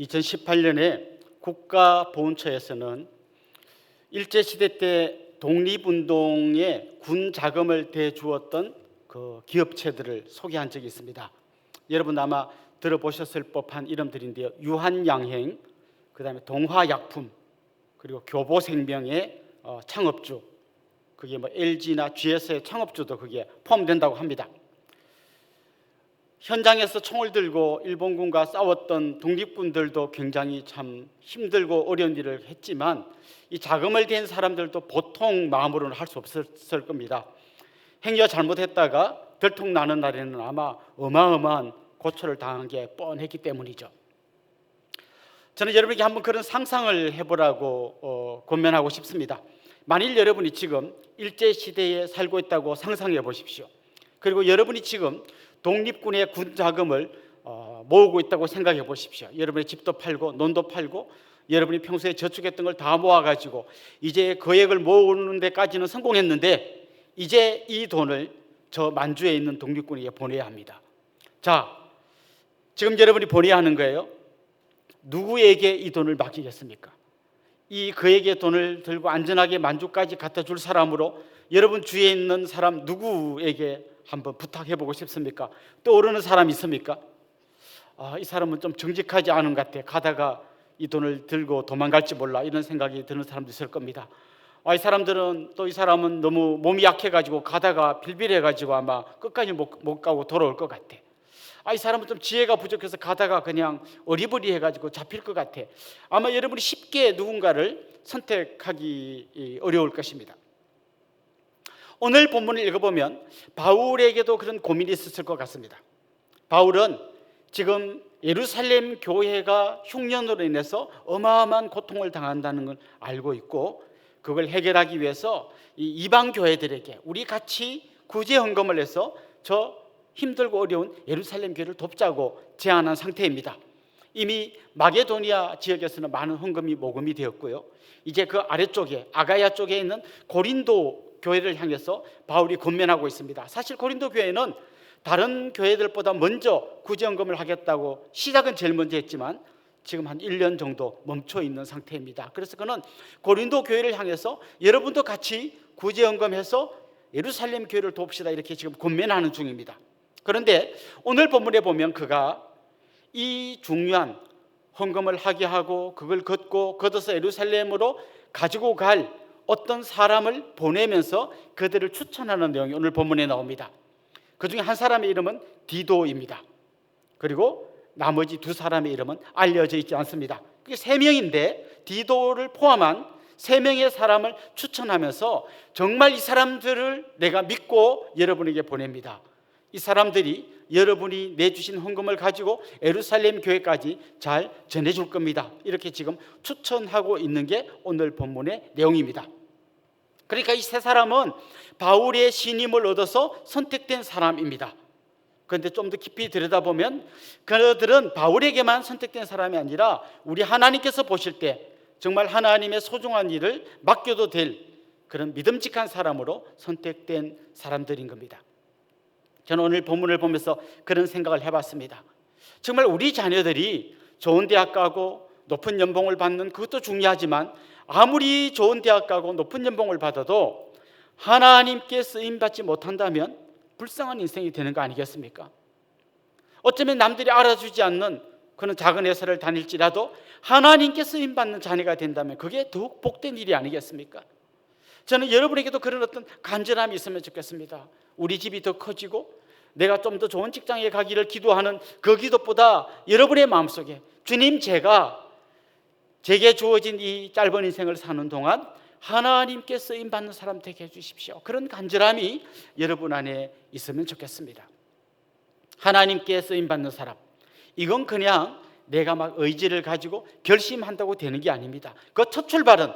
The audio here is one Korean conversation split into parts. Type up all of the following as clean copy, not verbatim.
2018년에 국가보훈처에서는 일제시대 때 독립운동에 군 자금을 대주었던 그 기업체들을 소개한 적이 있습니다. 여러분 아마 들어보셨을 법한 이름들인데요. 유한양행, 그다음에 동화약품, 그리고 교보생명의 창업주, 그게 뭐 LG나 GS의 창업주도 그게 포함된다고 합니다. 현장에서 총을 들고 일본군과 싸웠던 독립군들도 굉장히 참 힘들고 어려운 일을 했지만 이 자금을 댄 사람들도 보통 마음으로는 할 수 없었을 겁니다. 행여 잘못했다가 들통나는 날에는 아마 어마어마한 고초를 당한 게 뻔했기 때문이죠. 저는 여러분에게 한번 그런 상상을 해보라고 권면하고 싶습니다. 만일 여러분이 지금 일제시대에 살고 있다고 상상해 보십시오. 그리고 여러분이 지금 독립군의 군 자금을 모으고 있다고 생각해 보십시오. 여러분의 집도 팔고 논도 팔고 여러분이 평소에 저축했던 걸 다 모아가지고 이제 거액을 모으는 데까지는 성공했는데 이제 이 돈을 저 만주에 있는 독립군에게 보내야 합니다. 자, 지금 여러분이 보내야 하는 거예요. 누구에게 이 돈을 맡기겠습니까? 이 그에게 돈을 들고 안전하게 만주까지 갖다 줄 사람으로 여러분 주위에 있는 사람 누구에게 한번 부탁해보고 싶습니까? 떠오르는 사람 있습니까? 이 사람은 좀 정직하지 않은 것 같아. 가다가 이 돈을 들고 도망갈지 몰라. 이런 생각이 드는 사람도 있을 겁니다. 이 사람들은 또 이 사람은 너무 몸이 약해가지고 가다가 빌빌해가지고 아마 끝까지 못 가고 돌아올 것 같아. 이 사람은 좀 지혜가 부족해서 가다가 그냥 어리버리해가지고 잡힐 것 같아. 아마 여러분이 쉽게 누군가를 선택하기 어려울 것입니다. 오늘 본문을 읽어보면 바울에게도 그런 고민이 있었을 것 같습니다. 바울은 지금 예루살렘 교회가 흉년으로 인해서 어마어마한 고통을 당한다는 걸 알고 있고 그걸 해결하기 위해서 이 이방 교회들에게 우리 같이 구제 헌금을 해서 저 힘들고 어려운 예루살렘 교회를 돕자고 제안한 상태입니다. 이미 마게도니아 지역에서는 많은 헌금이 모금이 되었고요. 이제 그 아래쪽에 아가야 쪽에 있는 고린도 교회를 향해서 바울이 권면하고 있습니다. 사실 고린도 교회는 다른 교회들보다 먼저 구제헌금을 하겠다고 시작은 제일 먼저 했지만 지금 한 1년 정도 멈춰 있는 상태입니다. 그래서 그는 고린도 교회를 향해서 여러분도 같이 구제헌금해서 예루살렘 교회를 돕시다 이렇게 지금 권면하는 중입니다. 그런데 오늘 본문에 보면 그가 이 중요한 헌금을 하게 하고 그걸 걷어서 예루살렘으로 가지고 갈 어떤 사람을 보내면서 그들을 추천하는 내용이 오늘 본문에 나옵니다. 그 중에 한 사람의 이름은 디도입니다. 그리고 나머지 두 사람의 이름은 알려져 있지 않습니다. 그게 3명인데 디도를 포함한 3명의 사람을 추천하면서 정말 이 사람들을 내가 믿고 여러분에게 보냅니다. 이 사람들이 여러분이 내주신 헌금을 가지고 예루살렘 교회까지 잘 전해줄 겁니다. 이렇게 지금 추천하고 있는 게 오늘 본문의 내용입니다. 그러니까 이 3사람은 바울의 신임을 얻어서 선택된 사람입니다. 그런데 좀 더 깊이 들여다보면 그들은 바울에게만 선택된 사람이 아니라 우리 하나님께서 보실 때 정말 하나님의 소중한 일을 맡겨도 될 그런 믿음직한 사람으로 선택된 사람들인 겁니다. 저는 오늘 본문을 보면서 그런 생각을 해봤습니다. 정말 우리 자녀들이 좋은 대학 가고 높은 연봉을 받는 그것도 중요하지만 아무리 좋은 대학 가고 높은 연봉을 받아도 하나님께 쓰임받지 못한다면 불쌍한 인생이 되는 거 아니겠습니까? 어쩌면 남들이 알아주지 않는 그런 작은 회사를 다닐지라도 하나님께 쓰임받는 자녀가 된다면 그게 더욱 복된 일이 아니겠습니까? 저는 여러분에게도 그런 어떤 간절함이 있으면 좋겠습니다. 우리 집이 더 커지고 내가 좀 더 좋은 직장에 가기를 기도하는 그 기도보다 여러분의 마음속에 주님 제게 주어진 이 짧은 인생을 사는 동안 하나님께 쓰임받는 사람 되게 해주십시오. 그런 간절함이 여러분 안에 있으면 좋겠습니다. 하나님께 쓰임받는 사람, 이건 그냥 내가 막 의지를 가지고 결심한다고 되는 게 아닙니다. 그 첫 출발은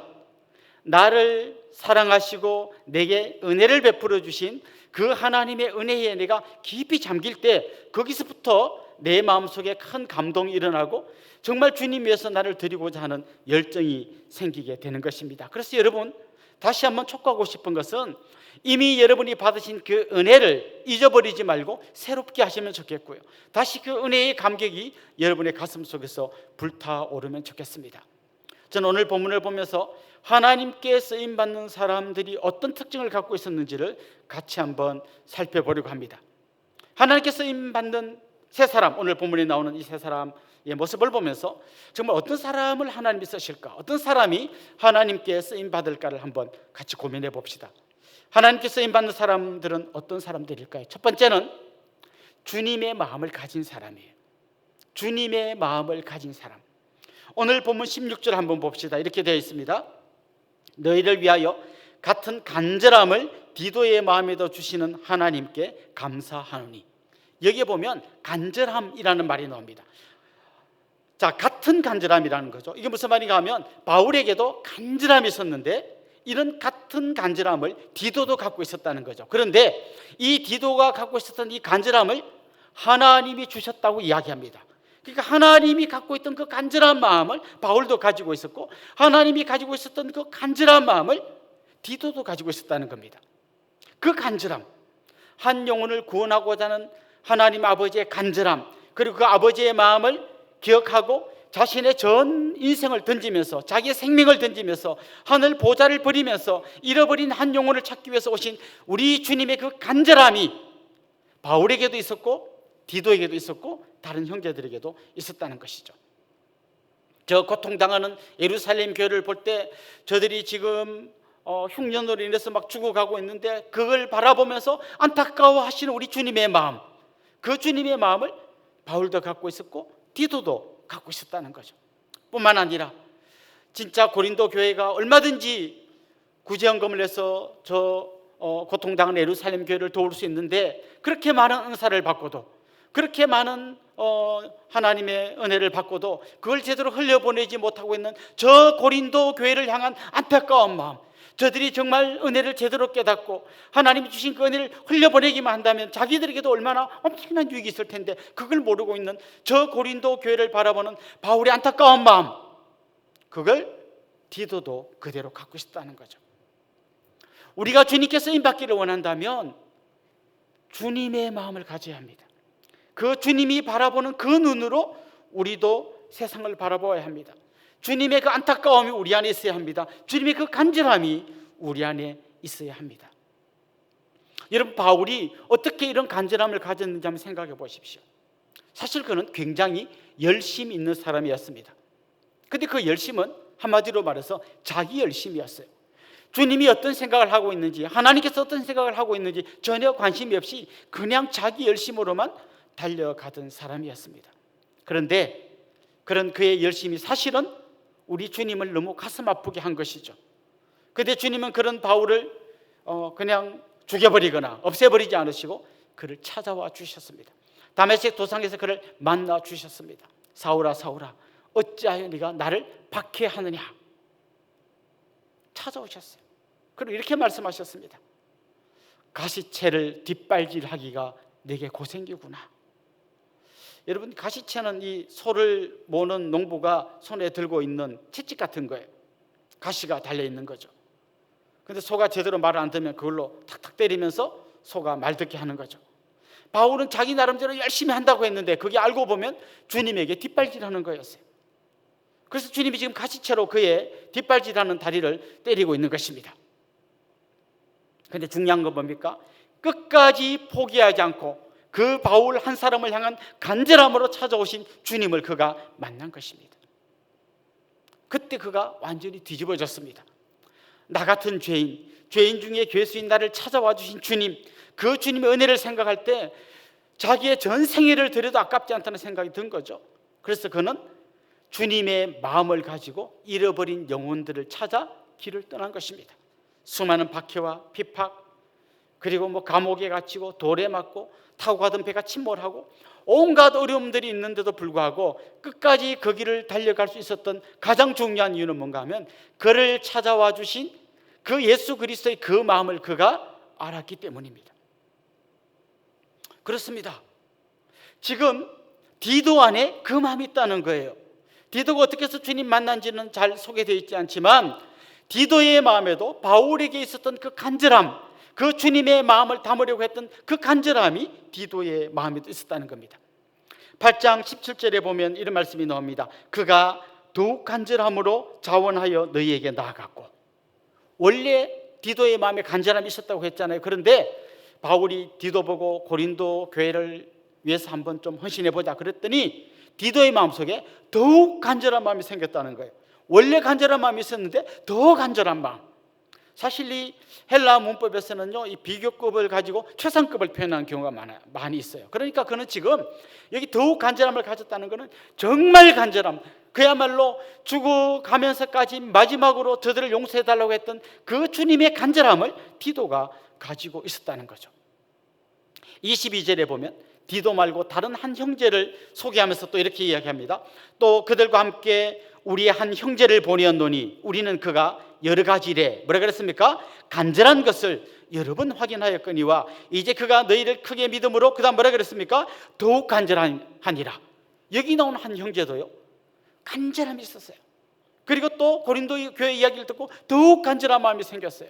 나를 사랑하시고 내게 은혜를 베풀어 주신 그 하나님의 은혜에 내가 깊이 잠길 때 거기서부터 내 마음속에 큰 감동이 일어나고 정말 주님 위해서 나를 드리고자 하는 열정이 생기게 되는 것입니다. 그래서 여러분 다시 한번 촉구하고 싶은 것은 이미 여러분이 받으신 그 은혜를 잊어버리지 말고 새롭게 하시면 좋겠고요. 다시 그 은혜의 감격이 여러분의 가슴 속에서 불타오르면 좋겠습니다. 저는 오늘 본문을 보면서 하나님께 쓰임받는 사람들이 어떤 특징을 갖고 있었는지를 같이 한번 살펴보려고 합니다. 하나님께 쓰임받는 세 사람, 오늘 본문에 나오는 이 세 사람의 모습을 보면서 정말 어떤 사람을 하나님이 쓰실까, 어떤 사람이 하나님께 쓰임받을까를 한번 같이 고민해 봅시다. 하나님께 쓰임받는 사람들은 어떤 사람들일까요? 첫 번째는 주님의 마음을 가진 사람이에요. 주님의 마음을 가진 사람. 오늘 본문 16절 한번 봅시다. 이렇게 되어 있습니다. 너희를 위하여 같은 간절함을 디도의 마음에도 주시는 하나님께 감사하노니. 여기에 보면 간절함이라는 말이 나옵니다. 자, 같은 간절함이라는 거죠. 이게 무슨 말인가 하면 바울에게도 간절함이 있었는데 이런 같은 간절함을 디도도 갖고 있었다는 거죠. 그런데 이 디도가 갖고 있었던 이 간절함을 하나님이 주셨다고 이야기합니다. 그러니까 하나님이 갖고 있던 그 간절한 마음을 바울도 가지고 있었고, 하나님이 가지고 있었던 그 간절한 마음을 디도도 가지고 있었다는 겁니다. 그 간절함, 한 영혼을 구원하고자 하는 하나님 아버지의 간절함, 그리고 그 아버지의 마음을 기억하고 자신의 전 인생을 던지면서, 자기의 생명을 던지면서 하늘 보좌를 버리면서 잃어버린 한 영혼을 찾기 위해서 오신 우리 주님의 그 간절함이 바울에게도 있었고 디도에게도 있었고 다른 형제들에게도 있었다는 것이죠. 저 고통당하는 예루살렘 교회를 볼 때 저들이 지금 흉년으로 인해서 막 죽어가고 있는데 그걸 바라보면서 안타까워하시는 우리 주님의 마음, 그 주님의 마음을 바울도 갖고 있었고 디도도 갖고 있었다는 거죠. 뿐만 아니라 진짜 고린도 교회가 얼마든지 구제헌금을 해서 저 고통당하는 예루살렘 교회를 도울 수 있는데, 그렇게 많은 은사를 받고도, 그렇게 많은 하나님의 은혜를 받고도 그걸 제대로 흘려보내지 못하고 있는 저 고린도 교회를 향한 안타까운 마음, 저들이 정말 은혜를 제대로 깨닫고 하나님이 주신 그 은혜를 흘려보내기만 한다면 자기들에게도 얼마나 엄청난 유익이 있을 텐데 그걸 모르고 있는 저 고린도 교회를 바라보는 바울의 안타까운 마음, 그걸 디도도 그대로 갖고 있었다는 거죠. 우리가 주님께 쓰임받기를 원한다면 주님의 마음을 가져야 합니다. 그 주님이 바라보는 그 눈으로 우리도 세상을 바라보아야 합니다. 주님의 그 안타까움이 우리 안에 있어야 합니다. 주님의 그 간절함이 우리 안에 있어야 합니다. 여러분, 바울이 어떻게 이런 간절함을 가졌는지 한번 생각해 보십시오. 사실 그는 굉장히 열심이 있는 사람이었습니다. 그런데 그 열심은 한마디로 말해서 자기 열심이었어요. 주님이 어떤 생각을 하고 있는지, 하나님께서 어떤 생각을 하고 있는지 전혀 관심이 없이 그냥 자기 열심으로만 달려가던 사람이었습니다. 그런데 그런 그의 열심이 사실은 우리 주님을 너무 가슴 아프게 한 것이죠. 그런데 주님은 그런 바울을 그냥 죽여버리거나 없애버리지 않으시고 그를 찾아와 주셨습니다. 다메섹 도상에서 그를 만나 주셨습니다. 사울아 사울아 어찌하여 네가 나를 박해하느냐. 찾아오셨어요. 그리고 이렇게 말씀하셨습니다. 가시채를 뒷발질하기가 내게 고생이구나. 여러분, 가시채는 이 소를 모는 농부가 손에 들고 있는 채찍 같은 거예요. 가시가 달려있는 거죠. 그런데 소가 제대로 말을 안 듣면 그걸로 탁탁 때리면서 소가 말 듣게 하는 거죠. 바울은 자기 나름대로 열심히 한다고 했는데 그게 알고 보면 주님에게 뒷발질하는 거였어요. 그래서 주님이 지금 가시채로 그의 뒷발질하는 다리를 때리고 있는 것입니다. 그런데 중요한 건 뭡니까? 끝까지 포기하지 않고 그 바울 한 사람을 향한 간절함으로 찾아오신 주님을 그가 만난 것입니다. 그때 그가 완전히 뒤집어졌습니다. 나 같은 죄인 중에 괴수인 나를 찾아와 주신 주님, 그 주님의 은혜를 생각할 때 자기의 전 생애를 들여도 아깝지 않다는 생각이 든 거죠. 그래서 그는 주님의 마음을 가지고 잃어버린 영혼들을 찾아 길을 떠난 것입니다. 수많은 박해와 핍박, 그리고 감옥에 갇히고 돌에 맞고 타고 가던 배가 침몰하고 온갖 어려움들이 있는데도 불구하고 끝까지 그 길을 달려갈 수 있었던 가장 중요한 이유는 뭔가 하면 그를 찾아와 주신 그 예수 그리스도의 그 마음을 그가 알았기 때문입니다. 그렇습니다. 지금 디도 안에 그 마음이 있다는 거예요. 디도가 어떻게 해서 주님 만난지는 잘 소개되어 있지 않지만 디도의 마음에도 바울에게 있었던 그 간절함, 그 주님의 마음을 담으려고 했던 그 간절함이 디도의 마음에 있었다는 겁니다. 8장 17절에 보면 이런 말씀이 나옵니다. 그가 더욱 간절함으로 자원하여 너희에게 나아갔고. 원래 디도의 마음에 간절함이 있었다고 했잖아요. 그런데 바울이 디도 보고 고린도 교회를 위해서 한번 좀 헌신해보자 그랬더니 디도의 마음속에 더욱 간절한 마음이 생겼다는 거예요. 원래 간절한 마음이 있었는데 더 간절한 마음. 사실 이 헬라 문법에서는요, 이 비교급을 가지고 최상급을 표현하는 경우가 많이 있어요. 그러니까 그는 지금 여기 더욱 간절함을 가졌다는 것은 정말 간절함, 그야말로 죽어가면서까지 마지막으로 저들을 용서해달라고 했던 그 주님의 간절함을 디도가 가지고 있었다는 거죠. 22절에 보면 디도 말고 다른 한 형제를 소개하면서 또 이렇게 이야기합니다. 또 그들과 함께 우리의 한 형제를 보내었노니 우리는 그가 여러 가지 일에 뭐라 그랬습니까? 간절한 것을 여러 번 확인하였거니와 이제 그가 너희를 크게 믿음으로 그다음 뭐라 그랬습니까? 더욱 간절하니라. 여기 나온 한 형제도요, 간절함이 있었어요. 그리고 또 고린도 교회 이야기를 듣고 더욱 간절한 마음이 생겼어요.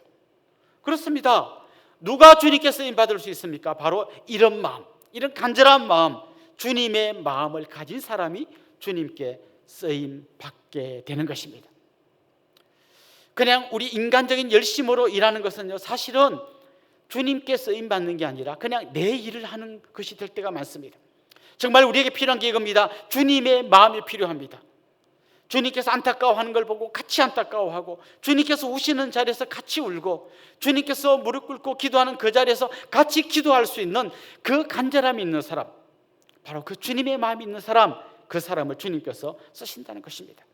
그렇습니다. 누가 주님께 쓰임 받을 수 있습니까? 바로 이런 마음, 이런 간절한 마음, 주님의 마음을 가진 사람이 주님께 쓰임 받게 되는 것입니다. 그냥 우리 인간적인 열심으로 일하는 것은요, 사실은 주님께 쓰임 받는 게 아니라 그냥 내 일을 하는 것이 될 때가 많습니다. 정말 우리에게 필요한 게 이겁니다. 주님의 마음이 필요합니다. 주님께서 안타까워하는 걸 보고 같이 안타까워하고, 주님께서 우시는 자리에서 같이 울고, 주님께서 무릎 꿇고 기도하는 그 자리에서 같이 기도할 수 있는 그 간절함이 있는 사람, 바로 그 주님의 마음이 있는 사람, 그 사람을 주님께서 쓰신다는 것입니다.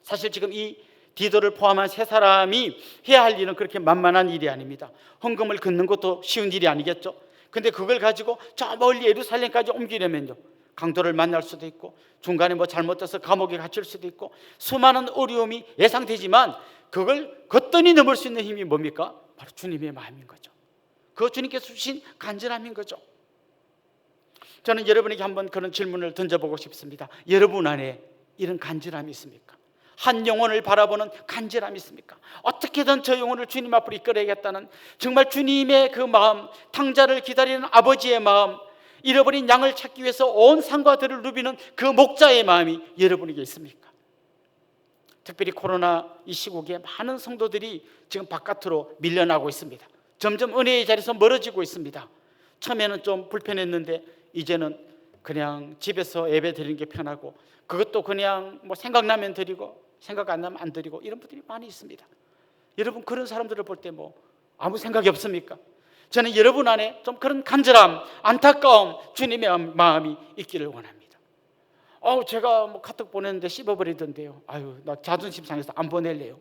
사실 지금 이 디도를 포함한 세 사람이 해야 할 일은 그렇게 만만한 일이 아닙니다. 헌금을 긋는 것도 쉬운 일이 아니겠죠. 근데 그걸 가지고 저 멀리 예루살렘까지 옮기려면요, 강도를 만날 수도 있고, 중간에 뭐 잘못해서 감옥에 갇힐 수도 있고, 수많은 어려움이 예상되지만 그걸 걷더니 넘을 수 있는 힘이 뭡니까? 바로 주님의 마음인 거죠. 그 주님께서 주신 간절함인 거죠. 저는 여러분에게 한번 그런 질문을 던져보고 싶습니다. 여러분 안에 이런 간절함이 있습니까? 한 영혼을 바라보는 간절함이 있습니까? 어떻게든 저 영혼을 주님 앞으로 이끌어야겠다는 정말 주님의 그 마음, 탕자를 기다리는 아버지의 마음, 잃어버린 양을 찾기 위해서 온 산과 들을 누비는 그 목자의 마음이 여러분에게 있습니까? 특별히 코로나 이 시국에 많은 성도들이 지금 바깥으로 밀려나고 있습니다. 점점 은혜의 자리에서 멀어지고 있습니다. 처음에는 좀 불편했는데 이제는 그냥 집에서 예배 드리는 게 편하고, 그것도 그냥 뭐 생각나면 드리고 생각 안 나면 안 드리고, 이런 분들이 많이 있습니다. 여러분 그런 사람들을 볼 때 뭐 아무 생각이 없습니까? 저는 여러분 안에 좀 그런 간절함, 안타까움, 주님의 마음이 있기를 원합니다. 제가 뭐 카톡 보냈는데 씹어버리던데요. 나 자존심 상해서 안 보낼래요.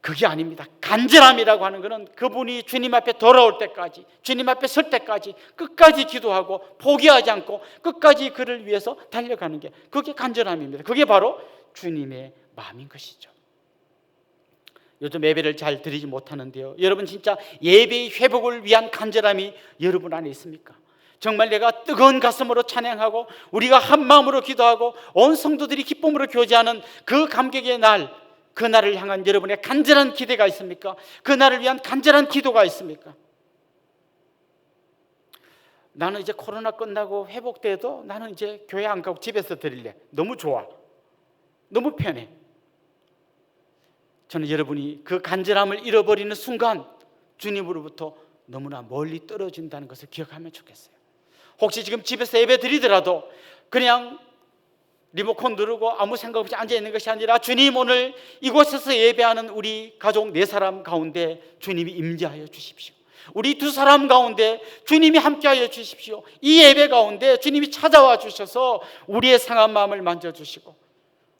그게 아닙니다. 간절함이라고 하는 것은 그분이 주님 앞에 돌아올 때까지, 주님 앞에 설 때까지 끝까지 기도하고 포기하지 않고 끝까지 그를 위해서 달려가는 게, 그게 간절함입니다. 그게 바로 주님의 마음인 것이죠. 요즘 예배를 잘 드리지 못하는데요, 여러분 진짜 예배의 회복을 위한 간절함이 여러분 안에 있습니까? 정말 내가 뜨거운 가슴으로 찬양하고 우리가 한 마음으로 기도하고 온 성도들이 기쁨으로 교제하는 그 감격의 날, 그 날을 향한 여러분의 간절한 기대가 있습니까? 그 날을 위한 간절한 기도가 있습니까? 나는 이제 코로나 끝나고 회복돼도 나는 이제 교회 안 가고 집에서 드릴래. 너무 좋아, 너무 편해. 저는 여러분이 그 간절함을 잃어버리는 순간 주님으로부터 너무나 멀리 떨어진다는 것을 기억하면 좋겠어요. 혹시 지금 집에서 예배 드리더라도 그냥 리모컨 누르고 아무 생각 없이 앉아있는 것이 아니라, 주님 오늘 이곳에서 예배하는 우리 가족 4사람 가운데 주님이 임재하여 주십시오. 우리 2사람 가운데 주님이 함께하여 주십시오. 이 예배 가운데 주님이 찾아와 주셔서 우리의 상한 마음을 만져주시고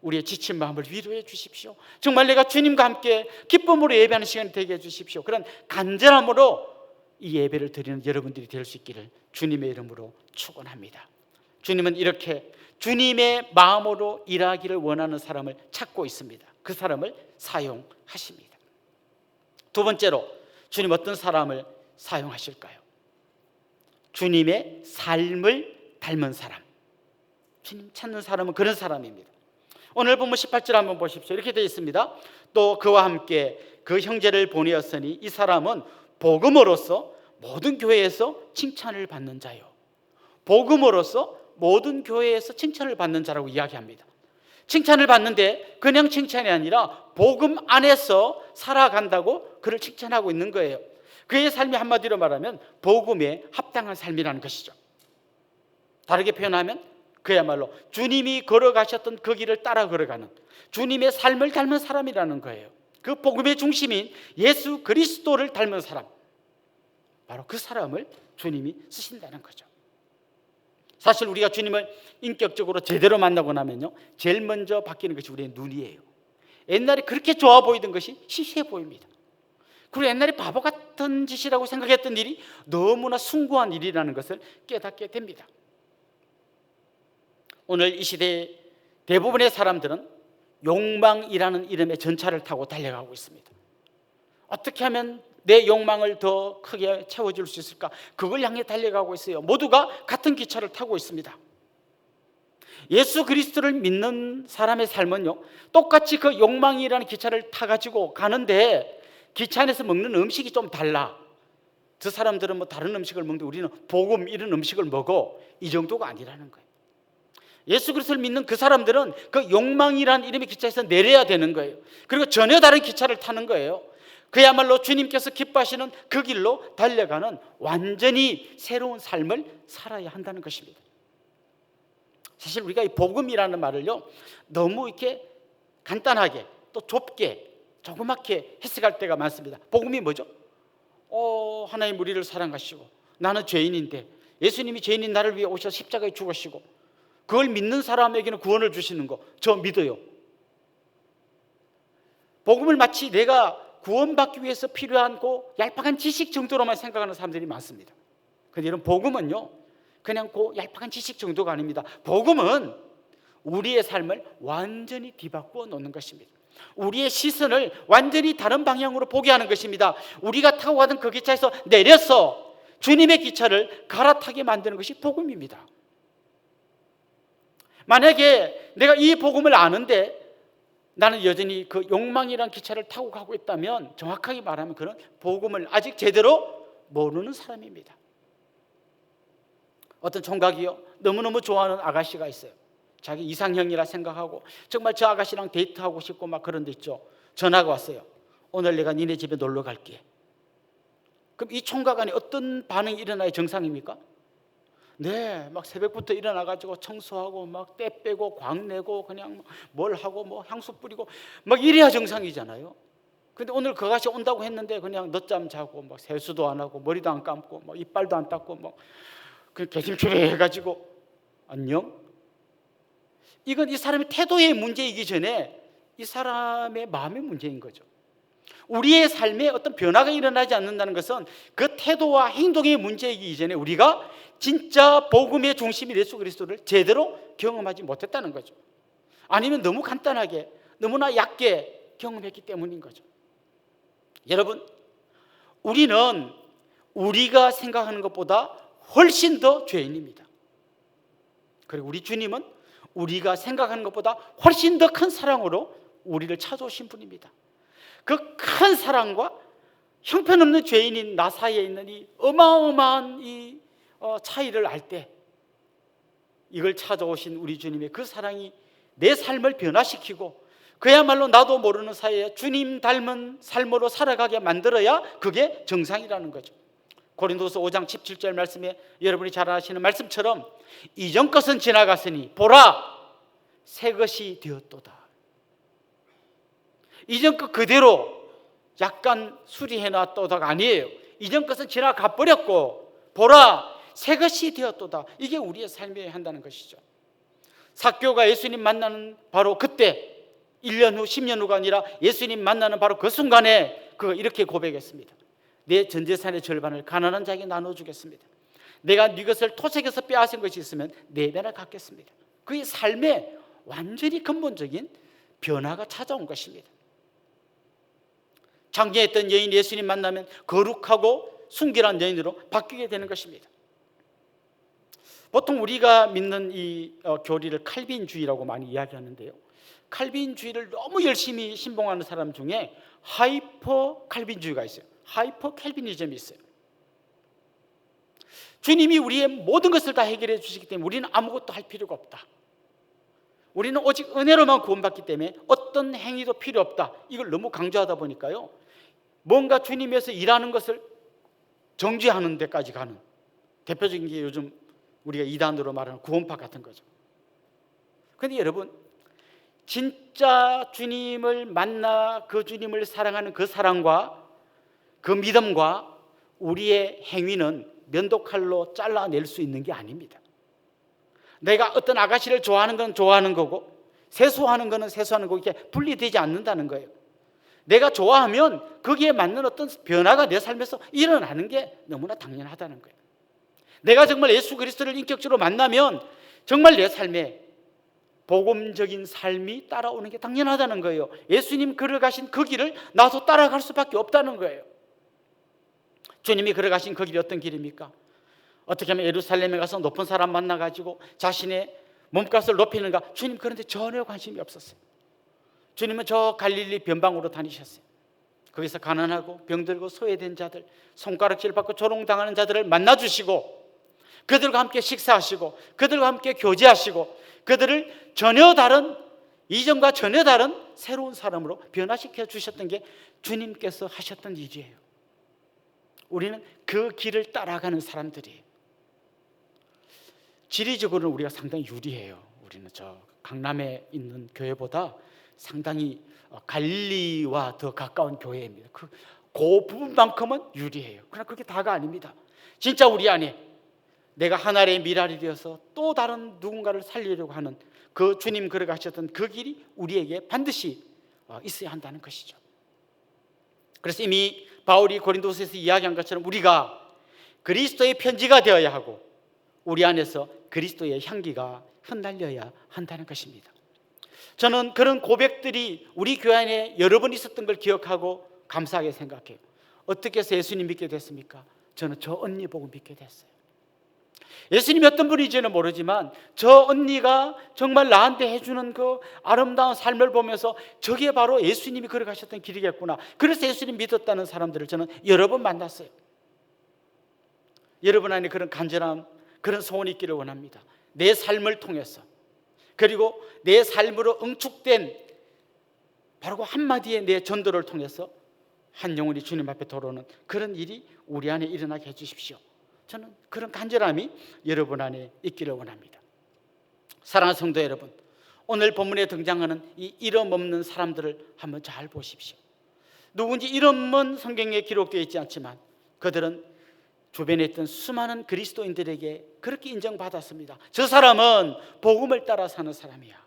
우리의 지친 마음을 위로해 주십시오. 정말 내가 주님과 함께 기쁨으로 예배하는 시간이 되게 해주십시오. 그런 간절함으로 이 예배를 드리는 여러분들이 될 수 있기를 주님의 이름으로 축원합니다. 주님은 이렇게 주님의 마음으로 일하기를 원하는 사람을 찾고 있습니다. 그 사람을 사용하십니다. 두 번째로, 주님 어떤 사람을 사용하실까요? 주님의 삶을 닮은 사람. 주님 찾는 사람은 그런 사람입니다. 오늘 보면 18절 한번 보십시오. 이렇게 되어 있습니다. 또 그와 함께 그 형제를 보내었으니 이 사람은 복음으로써 모든 교회에서 칭찬을 받는 자요. 복음으로써 모든 교회에서 칭찬을 받는 자라고 이야기합니다. 칭찬을 받는데 그냥 칭찬이 아니라 복음 안에서 살아간다고 그를 칭찬하고 있는 거예요. 그의 삶이 한마디로 말하면 복음에 합당한 삶이라는 것이죠. 다르게 표현하면 그야말로 주님이 걸어가셨던 그 길을 따라 걸어가는 주님의 삶을 닮은 사람이라는 거예요. 그 복음의 중심인 예수 그리스도를 닮은 사람, 바로 그 사람을 주님이 쓰신다는 거죠. 사실 우리가 주님을 인격적으로 제대로 만나고 나면요, 제일 먼저 바뀌는 것이 우리의 눈이에요. 옛날에 그렇게 좋아 보이던 것이 시시해 보입니다. 그리고 옛날에 바보 같은 짓이라고 생각했던 일이 너무나 숭고한 일이라는 것을 깨닫게 됩니다. 오늘 이 시대의 대부분의 사람들은 욕망이라는 이름의 전차를 타고 달려가고 있습니다. 어떻게 하면 내 욕망을 더 크게 채워줄 수 있을까? 그걸 향해 달려가고 있어요. 모두가 같은 기차를 타고 있습니다. 예수 그리스도를 믿는 사람의 삶은요, 똑같이 그 욕망이라는 기차를 타가지고 가는데 기차 안에서 먹는 음식이 좀 달라. 저 사람들은 뭐 다른 음식을 먹는데 우리는 복음 이런 음식을 먹어. 이 정도가 아니라는 거예요. 예수 그리스도를 믿는 그 사람들은 그 욕망이라는 이름의 기차에서 내려야 되는 거예요. 그리고 전혀 다른 기차를 타는 거예요. 그야말로 주님께서 기뻐하시는 그 길로 달려가는 완전히 새로운 삶을 살아야 한다는 것입니다. 사실 우리가 이 복음이라는 말을요, 너무 이렇게 간단하게 또 좁게 조그맣게 해석할 때가 많습니다. 복음이 뭐죠? 하나님 우리를 사랑하시고 나는 죄인인데 예수님이 죄인인 나를 위해 오셔서 십자가에 죽으시고 그걸 믿는 사람에게는 구원을 주시는 거, 저 믿어요. 복음을 마치 내가 구원받기 위해서 필요한 그 얄팍한 지식 정도로만 생각하는 사람들이 많습니다. 그런데 이런 복음은요, 그냥 그 얄팍한 지식 정도가 아닙니다. 복음은 우리의 삶을 완전히 뒤바꾸어 놓는 것입니다. 우리의 시선을 완전히 다른 방향으로 보게 하는 것입니다. 우리가 타고 가던 그 기차에서 내려서 주님의 기차를 갈아타게 만드는 것이 복음입니다. 만약에 내가 이 복음을 아는데 나는 여전히 그 욕망이란 기차를 타고 가고 있다면 정확하게 말하면 그는 복음을 아직 제대로 모르는 사람입니다. 어떤 총각이요, 너무너무 좋아하는 아가씨가 있어요. 자기 이상형이라 생각하고 정말 저 아가씨랑 데이트하고 싶고 막 그런 데 있죠. 전화가 왔어요. 오늘 내가 니네 집에 놀러 갈게. 그럼 이 총각 안에 어떤 반응이 일어나야 정상입니까? 네, 막 새벽부터 일어나가지고 청소하고 막 때 빼고 광 내고 그냥 뭘 하고 뭐 향수 뿌리고 막 이래야 정상이잖아요. 근데 오늘 그 아가씨 온다고 했는데 그냥 늦잠 자고 막 세수도 안 하고 머리도 안 감고 막 이빨도 안 닦고 막 그 개심초래 해가지고 안녕? 이건 이 사람의 태도의 문제이기 전에 이 사람의 마음의 문제인 거죠. 우리의 삶에 어떤 변화가 일어나지 않는다는 것은 그 태도와 행동의 문제이기 이전에 우리가 진짜 복음의 중심인 예수 그리스도를 제대로 경험하지 못했다는 거죠. 아니면 너무 간단하게 너무나 얕게 경험했기 때문인 거죠. 여러분, 우리는 우리가 생각하는 것보다 훨씬 더 죄인입니다. 그리고 우리 주님은 우리가 생각하는 것보다 훨씬 더 큰 사랑으로 우리를 찾아오신 분입니다. 그 큰 사랑과 형편없는 죄인인 나 사이에 있는 이 어마어마한 이 차이를 알 때 이걸 찾아오신 우리 주님의 그 사랑이 내 삶을 변화시키고 그야말로 나도 모르는 사이에 주님 닮은 삶으로 살아가게 만들어야 그게 정상이라는 거죠. 고린도서 5장 17절 말씀에 여러분이 잘 아시는 말씀처럼 이전 것은 지나갔으니 보라 새 것이 되었도다. 이전 것 그대로 약간 수리해놨도다가 아니에요. 이전 것은 지나가 버렸고 보라 새 것이 되었도다. 이게 우리의 삶이어야 한다는 것이죠. 삭개오가 예수님 만나는 바로 그때 1년 후 10년 후가 아니라 예수님 만나는 바로 그 순간에 이렇게 고백했습니다. 내 전재산의 절반을 가난한 자에게 나눠주겠습니다. 내가 네 것을 토색에서 빼앗은 것이 있으면 네 배나 갚겠습니다. 그의 삶에 완전히 근본적인 변화가 찾아온 것입니다. 장애했던 여인 예수님 만나면 거룩하고 순결한 여인으로 바뀌게 되는 것입니다. 보통 우리가 믿는 이 교리를 칼빈주의라고 많이 이야기하는데요, 칼빈주의를 너무 열심히 신봉하는 사람 중에 하이퍼 칼빈주의가 있어요. 하이퍼 캘비니즘이 있어요. 주님이 우리의 모든 것을 다 해결해 주시기 때문에 우리는 아무것도 할 필요가 없다. 우리는 오직 은혜로만 구원받기 때문에 어떤 행위도 필요 없다. 이걸 너무 강조하다 보니까요, 뭔가 주님에서 일하는 것을 정죄하는 데까지 가는, 대표적인 게 요즘 우리가 이단으로 말하는 구원파 같은 거죠. 그런데 여러분, 진짜 주님을 만나 그 주님을 사랑하는 그 사랑과 그 믿음과 우리의 행위는 면도칼로 잘라낼 수 있는 게 아닙니다. 내가 어떤 아가씨를 좋아하는 건 좋아하는 거고 세수하는 거는 세수하는 거고, 이렇게 분리되지 않는다는 거예요. 내가 좋아하면 거기에 맞는 어떤 변화가 내 삶에서 일어나는 게 너무나 당연하다는 거예요. 내가 정말 예수 그리스도를 인격적으로 만나면 정말 내 삶에 복음적인 삶이 따라오는 게 당연하다는 거예요. 예수님 걸어가신 그 길을 나도 따라갈 수밖에 없다는 거예요. 주님이 걸어가신 그 길이 어떤 길입니까? 어떻게 하면 예루살렘에 가서 높은 사람 만나가지고 자신의 몸값을 높이는가? 주님 그런데 전혀 관심이 없었어요. 주님은 저 갈릴리 변방으로 다니셨어요. 거기서 가난하고 병들고 소외된 자들, 손가락질 받고 조롱당하는 자들을 만나주시고 그들과 함께 식사하시고 그들과 함께 교제하시고 그들을 전혀 다른, 이전과 전혀 다른 새로운 사람으로 변화시켜 주셨던 게 주님께서 하셨던 일이에요. 우리는 그 길을 따라가는 사람들이에요. 지리적으로는 우리가 상당히 유리해요. 우리는 저 강남에 있는 교회보다 상당히 갈릴리와 더 가까운 교회입니다. 그 부분만큼은 유리해요. 그러나 그게 다가 아닙니다. 진짜 우리 안에 내가 하나의 미랄이 되어서 또 다른 누군가를 살리려고 하는 그 주님 걸어가셨던 그 길이 우리에게 반드시 있어야 한다는 것이죠. 그래서 이미 바울이 고린도서에서 이야기한 것처럼 우리가 그리스도의 편지가 되어야 하고 우리 안에서 그리스도의 향기가 흩날려야 한다는 것입니다. 저는 그런 고백들이 우리 교회 안에 여러 번 있었던 걸 기억하고 감사하게 생각해요. 어떻게 해서 예수님 믿게 됐습니까? 저는 저 언니 보고 믿게 됐어요. 예수님이 어떤 분인지는 모르지만 저 언니가 정말 나한테 해주는 그 아름다운 삶을 보면서 저게 바로 예수님이 걸어가셨던 길이겠구나. 그래서 예수님 믿었다는 사람들을 저는 여러 번 만났어요. 여러분 안에 그런 간절함, 그런 소원이 있기를 원합니다. 내 삶을 통해서, 그리고 내 삶으로 응축된 바로 그 한마디의 내 전도를 통해서 한 영혼이 주님 앞에 돌아오는 그런 일이 우리 안에 일어나게 해주십시오. 저는 그런 간절함이 여러분 안에 있기를 원합니다. 사랑하는 성도 여러분, 오늘 본문에 등장하는 이 이름 없는 사람들을 한번 잘 보십시오. 누군지 이름은 성경에 기록되어 있지 않지만 그들은 주변에 있던 수많은 그리스도인들에게 그렇게 인정받았습니다. 저 사람은 복음을 따라 사는 사람이야.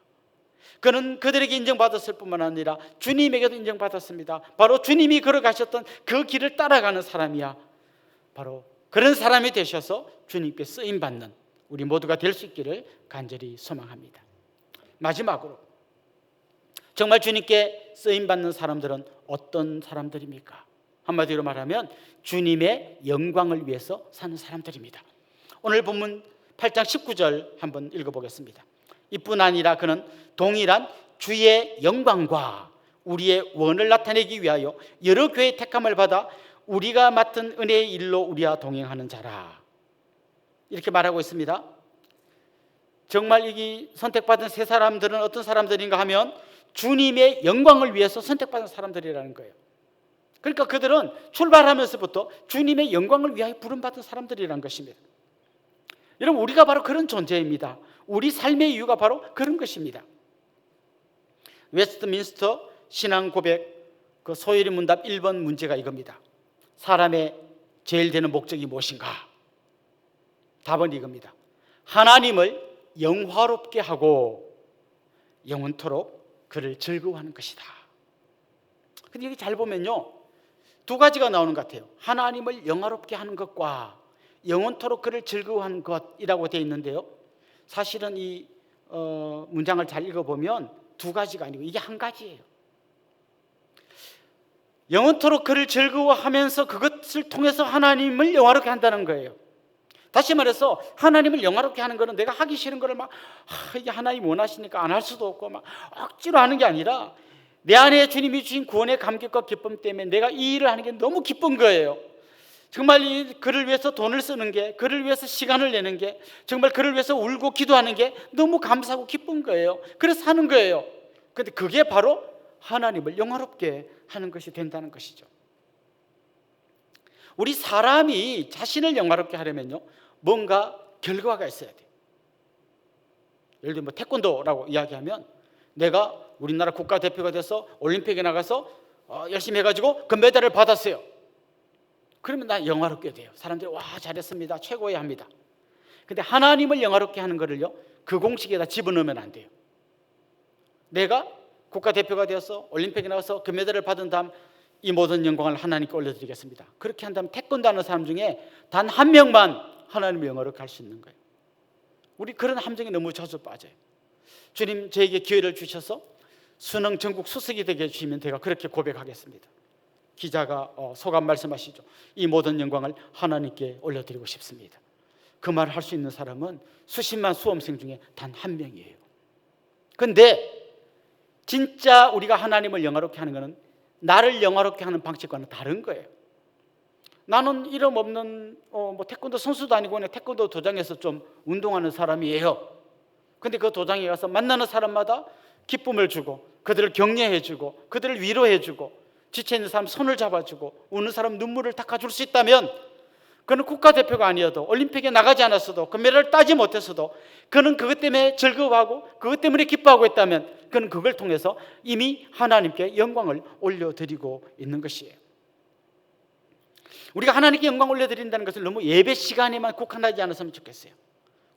그는 그들에게 인정받았을 뿐만 아니라 주님에게도 인정받았습니다. 바로 주님이 걸어가셨던 그 길을 따라가는 사람이야. 바로 그런 사람이 되셔서 주님께 쓰임받는 우리 모두가 될 수 있기를 간절히 소망합니다. 마지막으로, 정말 주님께 쓰임받는 사람들은 어떤 사람들입니까? 한마디로 말하면 주님의 영광을 위해서 사는 사람들입니다. 오늘 본문 8장 19절 한번 읽어보겠습니다. 이뿐 아니라 그는 동일한 주의 영광과 우리의 원을 나타내기 위하여 여러 교회의 택함을 받아 우리가 맡은 은혜의 일로 우리와 동행하는 자라. 이렇게 말하고 있습니다. 정말 이 선택받은 세 사람들은 어떤 사람들인가 하면 주님의 영광을 위해서 선택받은 사람들이라는 거예요. 그러니까 그들은 출발하면서부터 주님의 영광을 위하여 부름받은 사람들이라는 것입니다. 여러분, 우리가 바로 그런 존재입니다. 우리 삶의 이유가 바로 그런 것입니다. 웨스트민스터 신앙 고백 그 소요리 문답 1번 문제가 이겁니다. 사람의 제일 되는 목적이 무엇인가? 답은 이겁니다. 하나님을 영화롭게 하고 영원토록 그를 즐거워하는 것이다. 근데 여기 잘 보면요, 두 가지가 나오는 것 같아요. 하나님을 영화롭게 하는 것과 영원토록 그를 즐거워하는 것이라고 되어 있는데요, 사실은 이 문장을 잘 읽어보면 두 가지가 아니고 이게 한 가지예요. 영원토록 그를 즐거워하면서 그것을 통해서 하나님을 영화롭게 한다는 거예요. 다시 말해서 하나님을 영화롭게 하는 것은 내가 하기 싫은 거를 막 이게 하나님 원하시니까 안 할 수도 없고 막 억지로 하는 게 아니라 내 안에 주님이 주신 구원의 감격과 기쁨 때문에 내가 이 일을 하는 게 너무 기쁜 거예요. 정말 그를 위해서 돈을 쓰는 게, 그를 위해서 시간을 내는 게, 정말 그를 위해서 울고 기도하는 게 너무 감사하고 기쁜 거예요. 그래서 하는 거예요. 그런데 그게 바로 하나님을 영화롭게 하는 것이 된다는 것이죠. 우리 사람이 자신을 영화롭게 하려면요, 뭔가 결과가 있어야 돼요. 예를 들면 태권도라고 이야기하면, 내가 우리나라 국가대표가 돼서 올림픽에 나가서 열심히 해가지고 금메달을 받았어요. 그러면 나 영화롭게 돼요. 사람들이 와, 잘했습니다, 최고에 합니다. 근데 하나님을 영화롭게 하는 거를요, 그 공식에다 집어넣으면 안 돼요. 내가 국가대표가 되어서 올림픽에 나가서 금메달을 받은 다음 이 모든 영광을 하나님께 올려드리겠습니다. 그렇게 한다면 태권도 하는 사람 중에 단 한 명만 하나님을 영화롭게 할 수 있는 거예요. 우리 그런 함정에 너무 자주 빠져요. 주님 저에게 기회를 주셔서 수능 전국 수석이 되게 해주시면 제가 그렇게 고백하겠습니다. 기자가 소감 말씀하시죠. 이 모든 영광을 하나님께 올려드리고 싶습니다. 그 말을 할 수 있는 사람은 수십만 수험생 중에 단 한 명이에요. 그런데 진짜 우리가 하나님을 영화롭게 하는 것은 나를 영화롭게 하는 방식과는 다른 거예요. 나는 이름 없는 태권도 선수도 아니고 그냥 태권도 도장에서 좀 운동하는 사람이에요. 근데 그 도장에 가서 만나는 사람마다 기쁨을 주고, 그들을 격려해주고, 그들을 위로해주고, 지쳐있는 사람 손을 잡아주고, 우는 사람 눈물을 닦아줄 수 있다면, 그는 국가대표가 아니어도, 올림픽에 나가지 않았어도, 금메달을 따지 못했어도 그는 그것 때문에 즐거워하고 그것 때문에 기뻐하고 있다면, 그는 그걸 통해서 이미 하나님께 영광을 올려드리고 있는 것이에요. 우리가 하나님께 영광 올려드린다는 것을 너무 예배 시간에만 국한하지 않았으면 좋겠어요.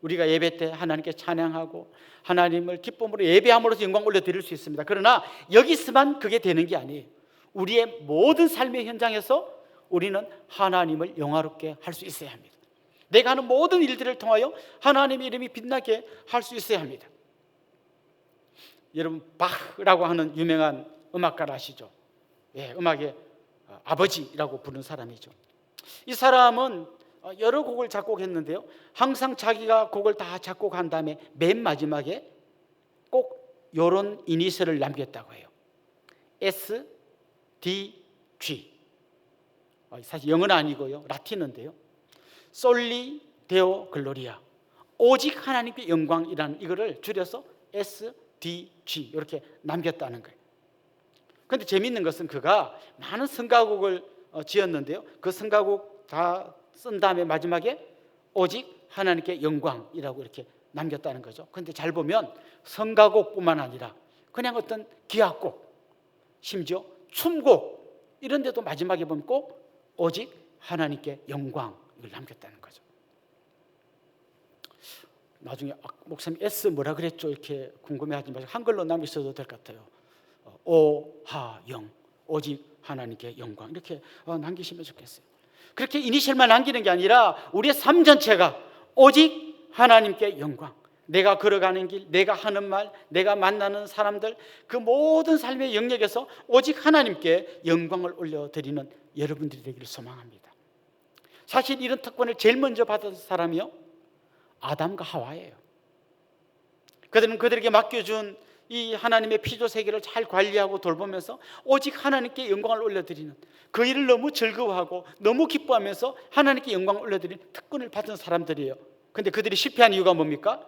우리가 예배 때 하나님께 찬양하고 하나님을 기쁨으로 예배함으로써 영광 올려드릴 수 있습니다. 그러나 여기서만 그게 되는 게 아니에요. 우리의 모든 삶의 현장에서 우리는 하나님을 영화롭게 할 수 있어야 합니다. 내가 하는 모든 일들을 통하여 하나님의 이름이 빛나게 할 수 있어야 합니다. 여러분, 바흐라고 하는 유명한 음악가를 아시죠? 예, 음악의 아버지라고 부르는 사람이죠. 이 사람은 여러 곡을 작곡했는데요, 항상 자기가 곡을 다 작곡한 다음에 맨 마지막에 꼭 이런 이니셜을 남겼다고 해요. S, D, G. 사실 영어는 아니고요, 라틴어인데요. 솔리 데오 글로리아, 오직 하나님께 영광이라는 이거를 줄여서 SDG 이렇게 남겼다는 거예요. 그런데 재미있는 것은 그가 많은 성가곡을 지었는데요, 그 성가곡 다 쓴 다음에 마지막에 오직 하나님께 영광이라고 이렇게 남겼다는 거죠. 그런데 잘 보면 성가곡뿐만 아니라 그냥 어떤 기악곡, 심지어 춤곡 이런 데도 마지막에 보면 꼭 오직 하나님께 영광을 남겼다는 거죠. 나중에 목사님 S 뭐라 그랬죠? 이렇게 궁금해하지 마시고 한글로 남기셔도 될 것 같아요. 오하영, 오직 하나님께 영광, 이렇게 남기시면 좋겠어요. 그렇게 이니셜만 남기는 게 아니라 우리의 삶 전체가 오직 하나님께 영광, 내가 걸어가는 길, 내가 하는 말, 내가 만나는 사람들, 그 모든 삶의 영역에서 오직 하나님께 영광을 올려드리는 여러분들이 되기를 소망합니다. 사실 이런 특권을 제일 먼저 받은 사람이요, 아담과 하와예요. 그들은 그들에게 맡겨준 이 하나님의 피조 세계를 잘 관리하고 돌보면서 오직 하나님께 영광을 올려드리는, 그 일을 너무 즐거워하고 너무 기뻐하면서 하나님께 영광을 올려드리는 특권을 받은 사람들이에요. 그런데 그들이 실패한 이유가 뭡니까?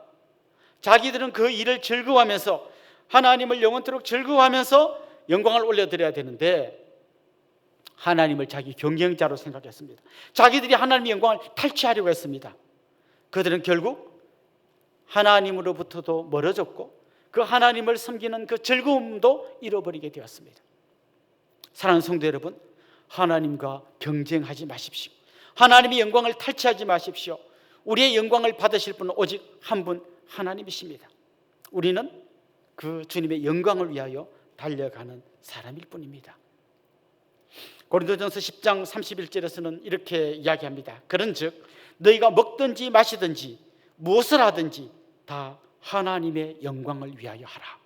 자기들은 그 일을 즐거워하면서 하나님을 영원토록 즐거워하면서 영광을 올려드려야 되는데 하나님을 자기 경쟁자로 생각했습니다. 자기들이 하나님의 영광을 탈취하려고 했습니다. 그들은 결국 하나님으로부터도 멀어졌고 그 하나님을 섬기는 그 즐거움도 잃어버리게 되었습니다. 사랑하는 성도 여러분, 하나님과 경쟁하지 마십시오. 하나님의 영광을 탈취하지 마십시오. 우리의 영광을 받으실 분은 오직 한 분, 하나님이십니다. 우리는 그 주님의 영광을 위하여 달려가는 사람일 뿐입니다. 고린도전서 10장 31절에서는 이렇게 이야기합니다. 그런즉 너희가 먹든지 마시든지 무엇을 하든지 다 하나님의 영광을 위하여 하라.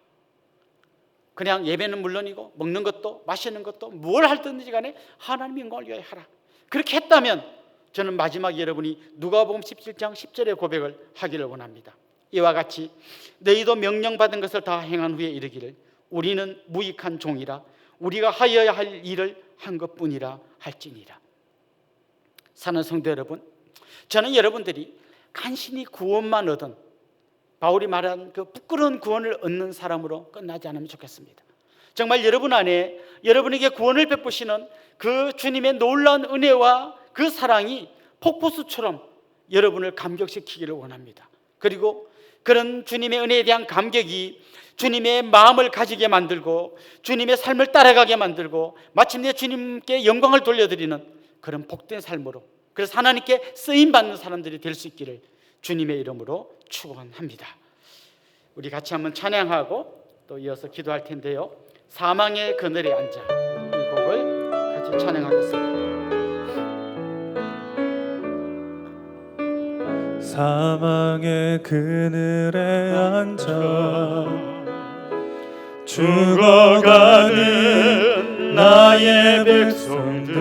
그냥 예배는 물론이고 먹는 것도 마시는 것도 뭘 할든지 간에 하나님의 영광을 위하여 하라. 그렇게 했다면 저는 마지막 여러분이 누가복음 17장 10절의 고백을 하기를 원합니다. 이와 같이 너희도 명령받은 것을 다 행한 후에 이르기를 우리는 무익한 종이라 우리가 하여야 할 일을 한 것뿐이라 할지니라. 사는 성도 여러분, 저는 여러분들이 간신히 구원만 얻은 바울이 말한 그 부끄러운 구원을 얻는 사람으로 끝나지 않으면 좋겠습니다. 정말 여러분 안에 여러분에게 구원을 베푸시는 그 주님의 놀라운 은혜와 그 사랑이 폭포수처럼 여러분을 감격시키기를 원합니다. 그리고 그런 주님의 은혜에 대한 감격이 주님의 마음을 가지게 만들고 주님의 삶을 따라가게 만들고 마침내 주님께 영광을 돌려드리는 그런 복된 삶으로, 그래서 하나님께 쓰임받는 사람들이 될 수 있기를 주님의 이름으로 축원합니다. 우리 같이 한번 찬양하고 또 이어서 기도할 텐데요, 사망의 그늘에 앉아, 이 곡을 같이 찬양하겠습니다. 사망의 그늘에 앉아 죽어가는 나의 백성들,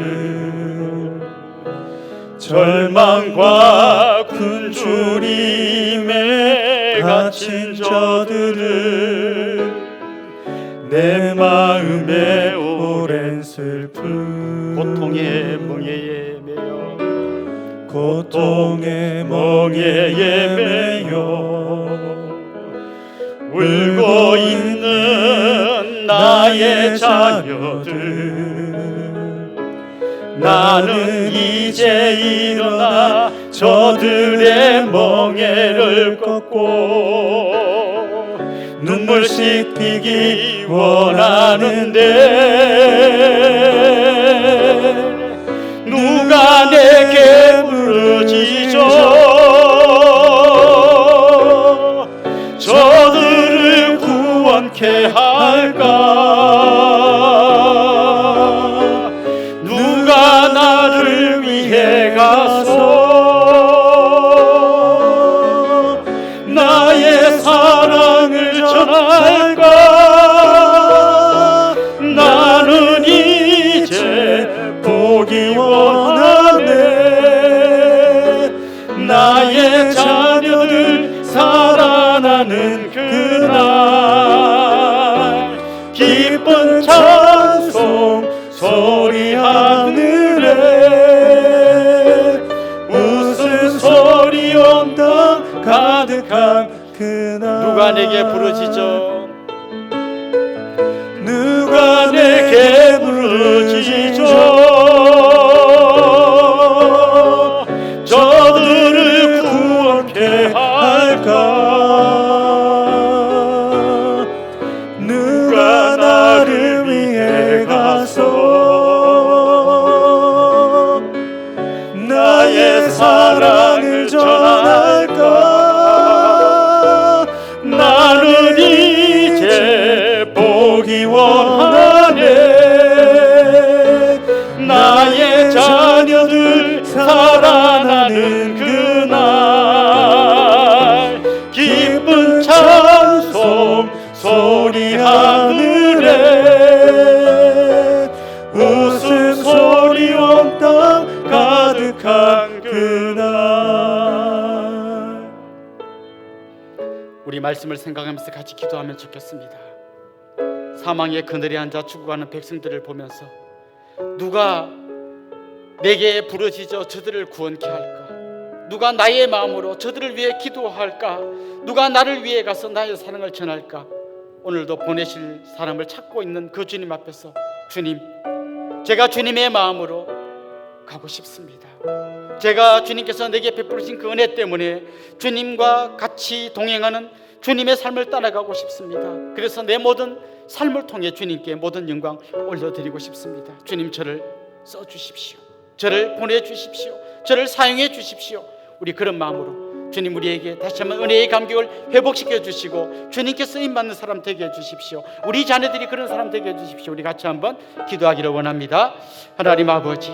절망과 굶주림에 갇힌 저들을 내 마음에 오랜 슬픔, 고통의 멍에에 매여, 고통의 멍에에 매여 울고 있는 나의 자녀들, 나는 이제 일어나 저들의 멍에를 꺾고 눈물 씻기기 원하는데 누가 내게 부르짖어 저들을 구원케 할까? 누가 나를 위해 가서 나의 사랑을 전할까? 나는 이제 보기 원하네. 나의 자녀들 살아나는 그날 기쁜 찬송 소리 하늘에 웃음 소리 온 땅 가득한 그날, 누가 내게 부르짖어, 누가 내게 부르짖어 저들을 구원케 할까? 누가 나를 위해 가서 나의 사랑을 전할까? 나는 이제 보기 원하네. 나의 자녀들 살아나는 그날 기쁜 찬송 소리 하늘에 웃음 소리 온 땅 가득한 그날. 우리 말씀을 생각하면서 같이 기도하면 좋겠습니다. 사망의 그늘에 앉아 죽어가는 백성들을 보면서 누가 내게 부르짖어 저들을 구원케 할까? 누가 나의 마음으로 저들을 위해 기도할까? 누가 나를 위해 가서 나의 사랑을 전할까? 오늘도 보내실 사람을 찾고 있는 그 주님 앞에서, 주님, 제가 주님의 마음으로 가고 싶습니다. 제가 주님께서 내게 베푸신 그 은혜 때문에 주님과 같이 동행하는 주님의 삶을 따라가고 싶습니다. 그래서 내 모든 삶을 통해 주님께 모든 영광 올려드리고 싶습니다. 주님, 저를 써주십시오. 저를 보내주십시오. 저를 사용해 주십시오. 우리 그런 마음으로 주님 우리에게 다시 한번 은혜의 감격을 회복시켜 주시고 주님께 쓰임받는 사람 되게 해주십시오. 우리 자녀들이 그런 사람 되게 해주십시오. 우리 같이 한번 기도하기를 원합니다. 하나님 아버지,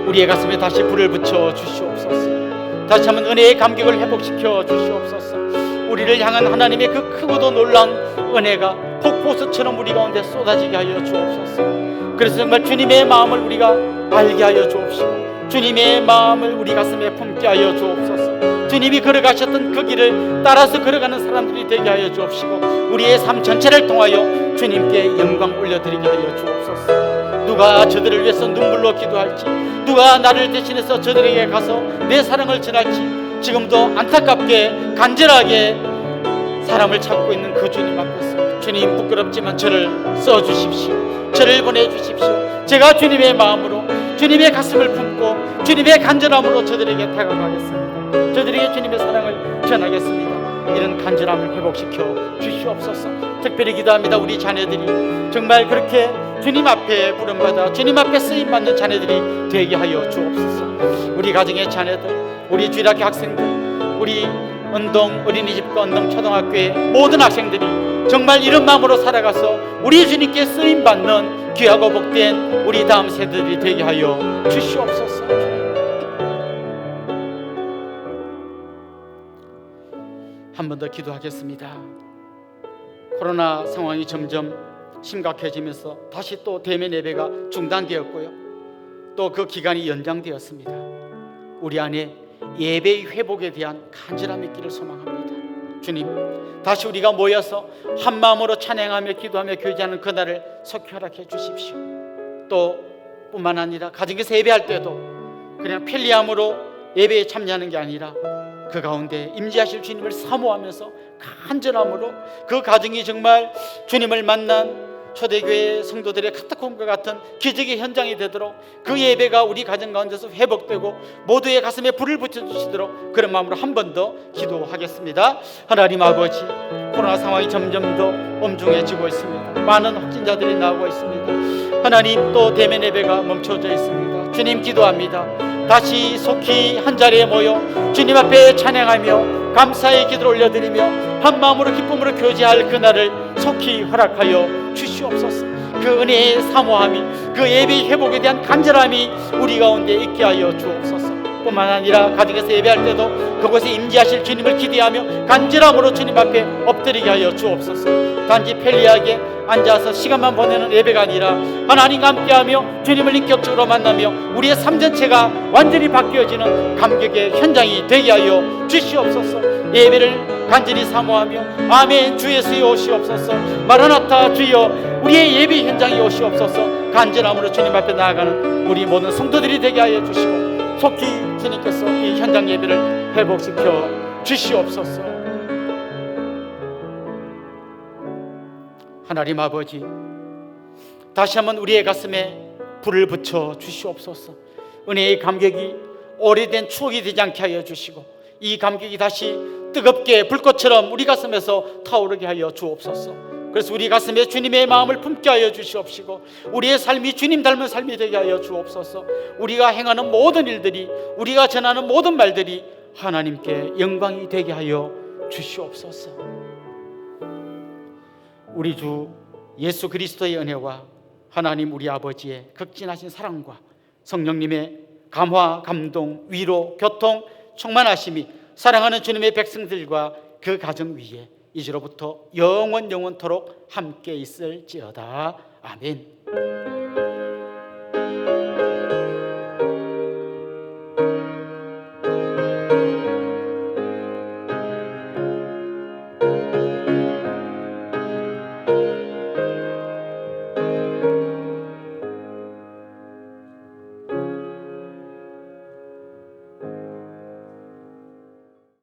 우리의 가슴에 다시 불을 붙여 주시옵소서. 다시 한번 은혜의 감격을 회복시켜 주시옵소서. 우리를 향한 하나님의 그 크고도 놀라운 은혜가 폭포수처럼 우리 가운데 쏟아지게 하여 주옵소서. 그래서 정말 주님의 마음을 우리가 알게 하여 주옵시고 주님의 마음을 우리 가슴에 품게 하여 주옵소서. 주님이 걸어가셨던 그 길을 따라서 걸어가는 사람들이 되게 하여 주옵시고 우리의 삶 전체를 통하여 주님께 영광 올려드리게 하여 주옵소서. 누가 저들을 위해서 눈물로 기도할지, 누가 나를 대신해서 저들에게 가서 내 사랑을 전할지 지금도 안타깝게 간절하게 사람을 찾고 있는 그 주님 앞에서 주님 부끄럽지만 저를 써주십시오. 저를 보내주십시오. 제가 주님의 마음으로 주님의 가슴을 품고 주님의 간절함으로 저들에게 다가가겠습니다. 저들에게 주님의 사랑을 전하겠습니다. 이런 간절함을 회복시켜 주시옵소서. 특별히 기도합니다. 우리 자녀들이 정말 그렇게 주님 앞에 부름받아 주님 앞에 쓰임받는 자녀들이 되게 하여 주옵소서. 우리 가정의 자녀들, 우리 주일학교 학생들, 우리 은동 어린이집과 은동 초등학교의 모든 학생들이 정말 이런 마음으로 살아가서 우리 주님께 쓰임받는 귀하고 복된 우리 다음 세대들이 되게 하여 주시옵소서. 한 번 더 기도하겠습니다. 코로나 상황이 점점 심각해지면서 다시 또 대면 예배가 중단되었고요, 또 그 기간이 연장되었습니다. 우리 안에 예배의 회복에 대한 간절함이 있기를 소망합니다. 주님, 다시 우리가 모여서 한 마음으로 찬양하며 기도하며 교제하는 그날을 속히 허락해 주십시오. 또 뿐만 아니라 가정에서 예배할 때도 그냥 편리함으로 예배에 참여하는 게 아니라 그 가운데 임재하실 주님을 사모하면서 간절함으로 그 가정이 정말 주님을 만난 초대교회 성도들의 카타콤과 같은 기적의 현장이 되도록 그 예배가 우리 가정 가운데서 회복되고 모두의 가슴에 불을 붙여주시도록 그런 마음으로 한 번 더 기도하겠습니다. 하나님 아버지, 코로나 상황이 점점 더 엄중해지고 있습니다. 많은 확진자들이 나오고 있습니다. 하나님, 또 대면 예배가 멈춰져 있습니다. 주님 기도합니다. 다시 속히 한 자리에 모여 주님 앞에 찬양하며 감사의 기도를 올려드리며 한 마음으로 기쁨으로 교제할 그날을 속히 허락하여 주시옵소서. 그 은혜의 사모함이, 그 예배 회복에 대한 간절함이 우리 가운데 있게 하여 주옵소서. 뿐만 아니라 가정에서 예배할 때도 그곳에 임재하실 주님을 기대하며 간절함으로 주님 앞에 엎드리게 하여 주옵소서. 단지 편리하게 앉아서 시간만 보내는 예배가 아니라 하나님과 함께하며 주님을 인격적으로 만나며 우리의 삶 전체가 완전히 바뀌어지는 감격의 현장이 되게 하여 주시옵소서. 예배를 간절히 사모하며 아멘 주 예수여 오시옵소서, 마라나타 주여 우리의 예배 현장에 오시옵소서. 간절함으로 주님 앞에 나아가는 우리 모든 성도들이 되게 하여 주시고 속히 주님께서 이 현장 예배를 회복시켜 주시옵소서. 하나님 아버지, 다시 한번 우리의 가슴에 불을 붙여 주시옵소서. 은혜의 감격이 오래된 추억이 되지 않게 하여 주시고 이 감격이 다시 뜨겁게 불꽃처럼 우리 가슴에서 타오르게 하여 주옵소서. 그래서 우리 가슴에 주님의 마음을 품게 하여 주시옵시고 우리의 삶이 주님 닮은 삶이 되게 하여 주옵소서. 우리가 행하는 모든 일들이, 우리가 전하는 모든 말들이 하나님께 영광이 되게 하여 주시옵소서. 우리 주 예수 그리스도의 은혜와 하나님 우리 아버지의 극진하신 사랑과 성령님의 감화, 감동, 위로, 교통, 충만하심이 사랑하는 주님의 백성들과 그 가정 위에 이제로부터 영원토록 함께 있을지어다. 아멘.